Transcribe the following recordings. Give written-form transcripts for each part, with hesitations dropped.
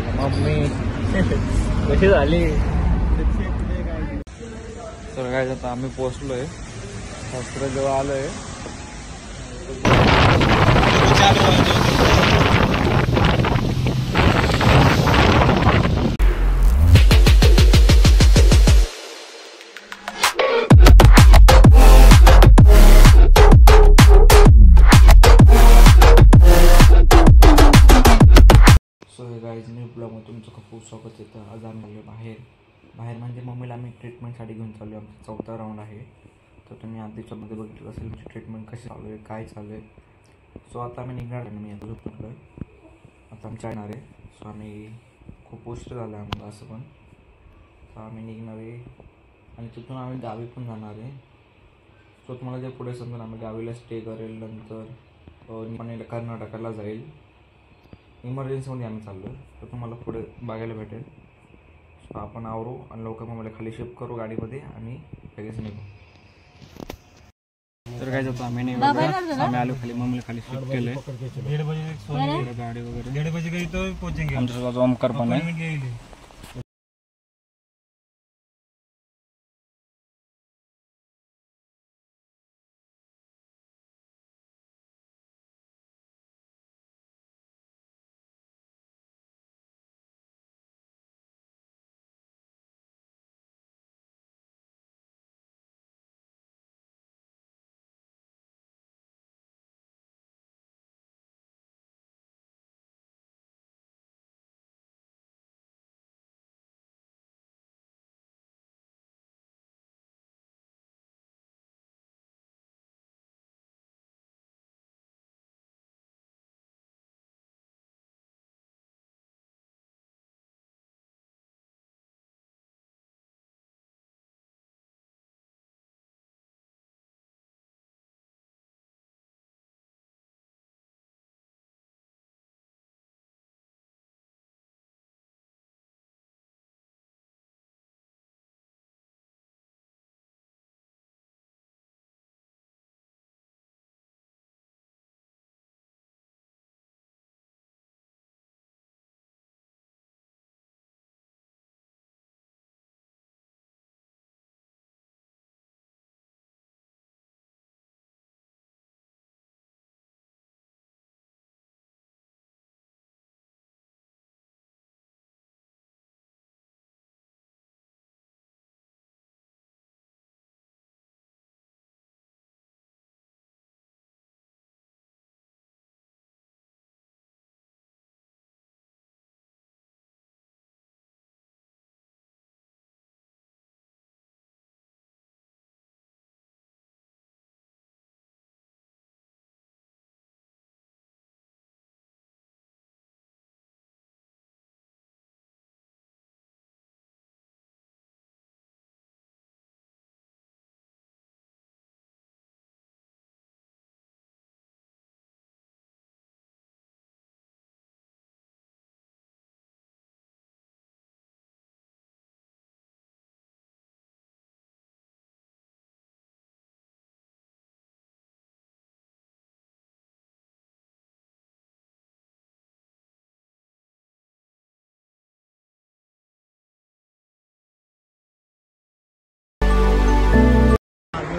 झालं मम्मी कशी झाली. तर काय आता आम्ही पोहोचलोय हॉस्पिटल जवळ आलोय. सो हे गाईज न्यू ब्लॉगमध्ये तुमचं खूप स्वागत येतं. आज आम्ही आलो बाहेर म्हणजे मम्मीला आम्ही ट्रीटमेंटसाठी घेऊन चाललो आहे. आमचा 4था राऊंड आहे. तर तुम्ही आधी दिवसामध्ये बघितलं असेल तुमची ट्रीटमेंट कशी चालू आहे काय चालू आहे. सो आता आम्ही निघणार आहे. मी आता झोपलो आहे. आता आमच्या येणार आहे. सो आम्ही खूप उशीर झाला आहे आम्हाला असं पण. तर आम्ही निघणार आहे आणि तिथून आम्ही गावी पण जाणार आहे. सो तुम्हाला जे पुढे समजून आम्ही गावीला स्टे करेल. नंतर कर्नाटकाला जाईल. इमर्जन्सीमध्ये आम्ही चाललो आहे. तर तुम्हाला पुढे बघायला भेटेल. सो आपण आवरू आणि लवकर मम्मीला खाली शिफ्ट करू गाडीमध्ये आणि लगेच निघू. तर काय जातो आम्ही आम्ही आलो खाली मम्मीला खाली शिफ्ट केलं. 1:30 बजे गाडी वगैरे 1:30 बजे गई तो पोहोचेंगे. आमच्यासोबत ओमकार पण आहे.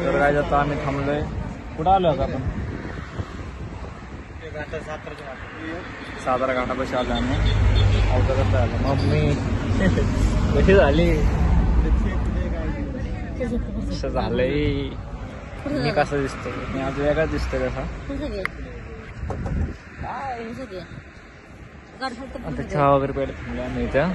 तर काय जातो आम्ही थांबलोय. कुठं आलो आता आपण सातारा घाटापाशी आलो आम्ही. अवतारात आलो. मम्मी कशी झाली. कसं झालंय मी कसं दिसतो. मी आज वेगळा दिसतोय कसा. आता चहा वगैरे प्यायला थांबलो आम्ही इथं.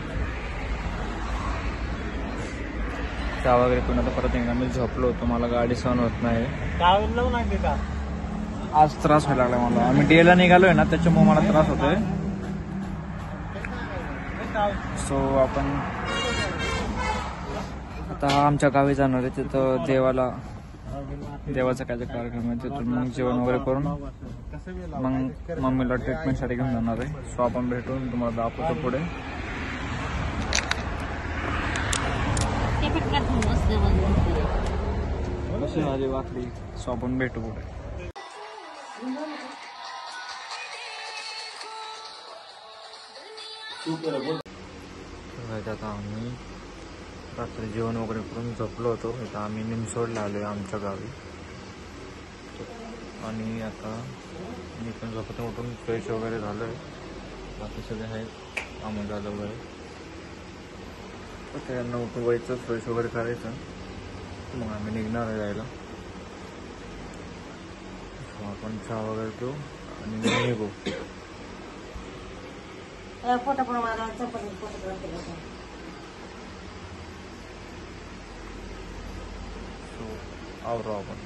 चहा वगैरे पिऊन आता परत एकदा मी झोपलो होतो. मला गाडी सहन होत नाही. आज त्रास व्हायला लागला मला. आम्ही डेला निघालोय ना त्याच्यामुळे मला त्रास होतोय. सो आपण आता आमच्या गावी जाणार आहे. तिथं देवाचा काय कार्यक्रम आहे. तिथून मग जेवण वगैरे करून मग मम्मीला ट्रीटमेंटसाठी घेऊन जाणार आहे. सो आपण भेटून तुम्हाला दाखवतो पुढे. कशी झाली वाकडी. सो आपण भेटू पुढे. आता आम्ही रात्री जेवण वगैरे करून झोपलो होतो. इथं आम्ही निमसोडला आलो आहे आमच्या गावी. आणि आता मी पण झोपतो उठून फ्रेश वगैरे झालो आहे. बाकी सगळे आहे कामं झालं वगैरे. त्यांना उठवायचं फ्रेश वगैरे करायचं मग आम्ही निघणार आहे जायला. आपण चहा वगैरे पिऊ आणि निघू. आवरो आपण.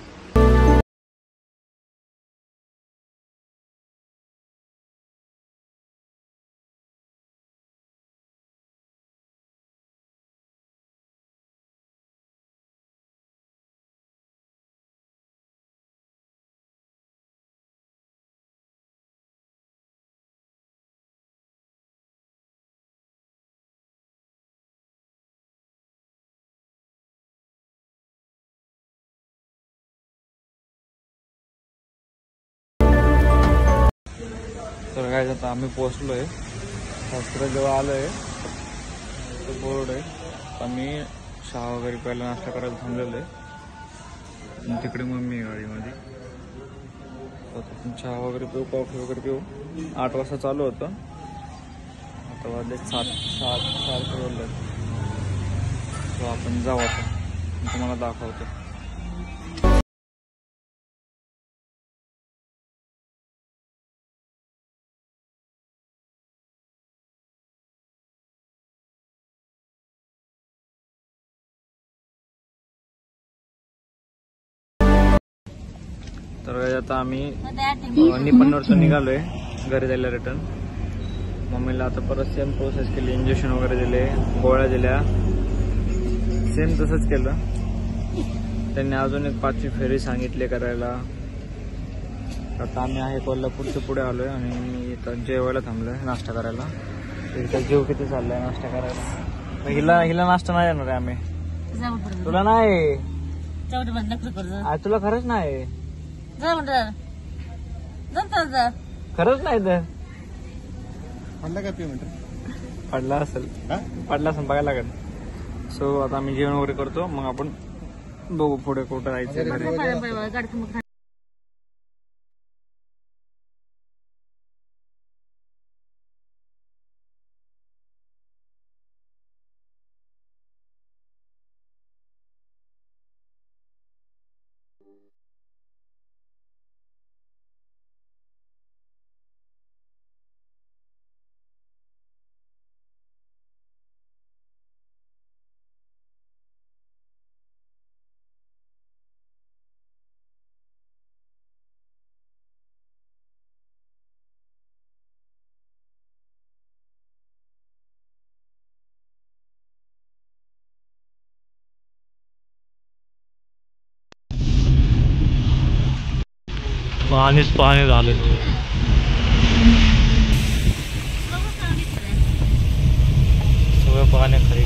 तर काय आता आम्ही पोहोचलो आहे. हॉस्पिटलजवळ आलो आहे. बोर्ड आहे. आम्ही चहा वगैरे प्यायला नाश्ता करायला थांबलेलो आहे. तिकडे मम्मी आहे गाडीमध्ये. चहा वगैरे पिऊ, कॉफी वगैरे पिऊ. 8 वाजता चालू होतं. आता वाजले 7 वाजले. तो आपण जाऊ आता. मी तुम्हाला दाखवतो. तर आता आम्ही निपणवरचं निघालोय घरी जायला रिटर्न. मम्मीला आता परत सेम प्रोसेस केली. इंजेक्शन वगैरे दिले, गोळ्या दिल्या. सेम तसंच केलं. त्यांनी अजून एक 5वी फेरी सांगितले करायला. आता आम्ही आहे कोल्हापूरच्या पुढे आलोय आणि मी इथं जेवायला थांबलोय नाश्ता करायला. इथं जेव किती चाललाय नाश्ता करायला. हिला नाश्ता नाही येणार आहे आम्ही. तुला नाही, तुला खरंच नाही, खरंच नाही. तर पडला का पेमेंट? पडला असेल बघायला लागेल. सो आता आम्ही जेवण वगैरे करतो मग आपण बघू पुढे कुठं जायचं. पाणी झालं. सगळं पाणी खाली.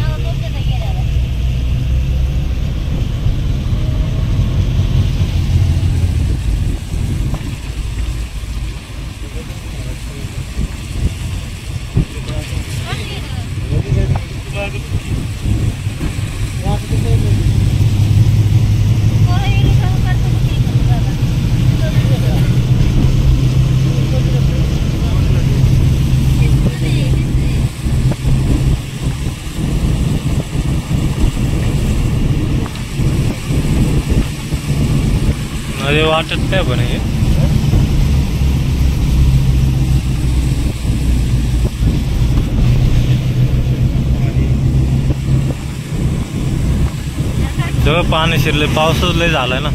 अरे वाटत नाही पण हे सगळं पाणी शिरले. पावसाच लय झालाय ना.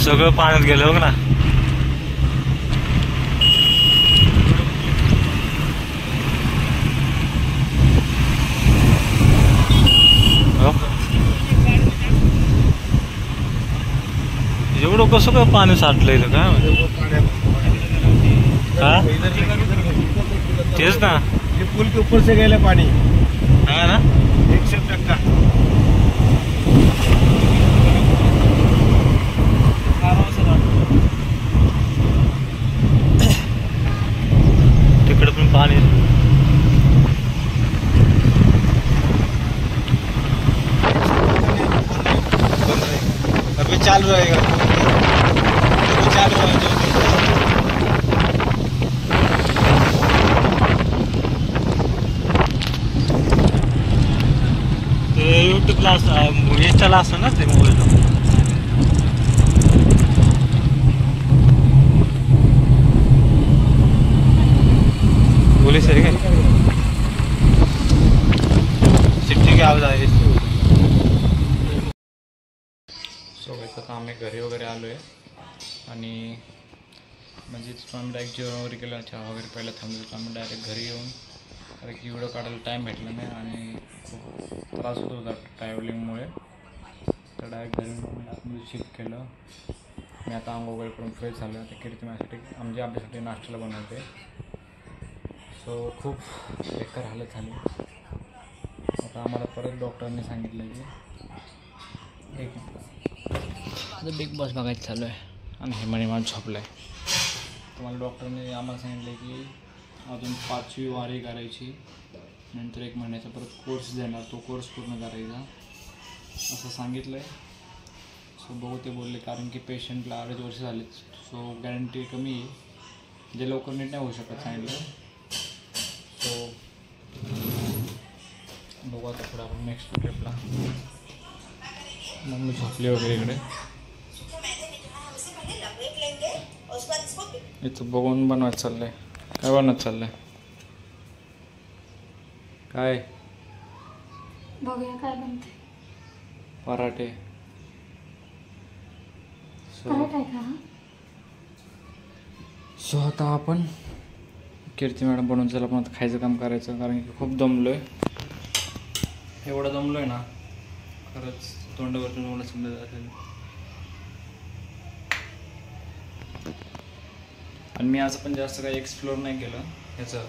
सगळं पाण्यात गेलं बघ ना. एवढं कसं काय पाणी साठलंय काय तेच ना. ये पुल के ऊपर से गए पानी है ना 100%. चालू रहेगा तो चालू रहेगा यूट्यूबला इंस्टाला असतं ना ते मोबाईल पोलीस आहे काय सिटी के आवाज आहे सो आता आम्ही घरी वगैरे आलो आहे आणि म्हणजे आम्ही डायरेक्ट जेवण वगैरे केलं चहा वगैरे पहिला थांबलो आम्ही डायरेक्ट घरी येऊन कारण की व्हिडिओ काढायला टाईम भेटला नाही आणि खूप त्रास होत होता ट्रॅव्हलिंगमुळे तर डायरेक्ट घरी येऊन आतमध्ये शिफ्ट केलं. मी आता आंघोळ वगैरे करून फ्रेश झालं तर कीर्ती माझ्यासाठी म्हणजे आमच्यासाठी नाश्त्याला बनवते. सो खूप बेकार हालत झाली. आता आम्हाला परत डॉक्टरांनी सांगितलं की एक आता बिग बॉस बघायचं चालू आहे आणि हे मला झोपलं आहे. तुम्हाला डॉक्टरने आम्हाला सांगितलं की अजून 5वी वारी करायची नंतर 1 महिन्याचा परत कोर्स देणार तो कोर्स पूर्ण करायचा असं सांगितलं आहे. सो बघू ते बोलले कारण की पेशंटला 2.5 वर्ष झालेत सो गॅरंटी कमी आहे जे लवकर नीट नाही होऊ शकत सांगितलं. सो बघू आता पुढे आपण नेक्स्ट ट्रिपला. मम्मी झोपली वगैरे इकडे इथं बघून बनवायचं चाललं आहे. काय बनवायचं चाललं आहे काय बघूया काय बनते. पराठे. पराठा का सो आता आपण कीर्ती मॅडम बनवून चला आपण आता खायचं काम करायचं कारण की खूप दमलो आहे. एवढं दमलो आहे ना खरंच तोंडावरतून एवढं समजत असेल. आणि मी आज पण जास्त काही एक्सप्लोअर नाही केलं ह्याचं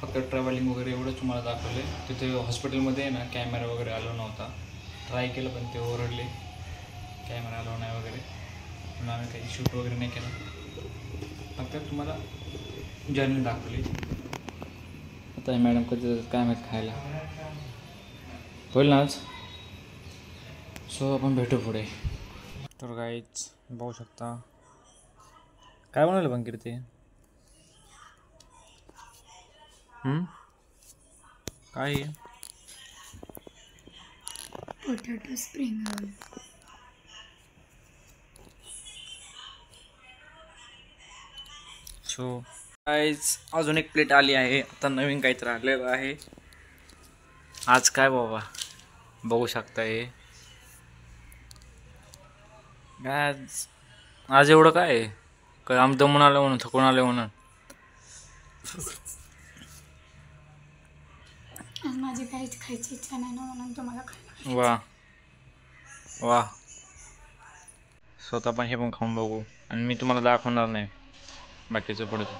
फक्त ट्रॅव्हलिंग वगैरे एवढंच तुम्हाला दाखवलं आहे. तिथे हॉस्पिटलमध्ये ना कॅमेरा वगैरे आलो नव्हता. ट्राय केलं पण ते ओरडले कॅमेरा आलो नाही वगैरे म्हणून आम्ही काही शूट वगैरे नाही केलं फक्त तुम्हाला जर्नी दाखवली. आता मॅडम कधी काय माहीत खायला होईल ना आज. सो आपण भेटू पुढे. तर काहीच बघू शकता काय बनवलं पण कीर्ती काय पोटॅटो स्प्रिंग रोल. सो काहीच अजून एक प्लेट आली आहे. आता नवीन काहीतरी आलेलं आहे आज. काय बाबा बघू शकता हे आज एवढं काय आहे काय आम दमून आलं म्हणून थकून आलं म्हणून. आज माझी काहीच खायची इच्छा नाही ना म्हणून तुम्हाला खायला. वा वा स्वतः पण हे पण खाऊन बघू आणि मी तुम्हाला दाखवणार नाही बाकीचं पुढचं.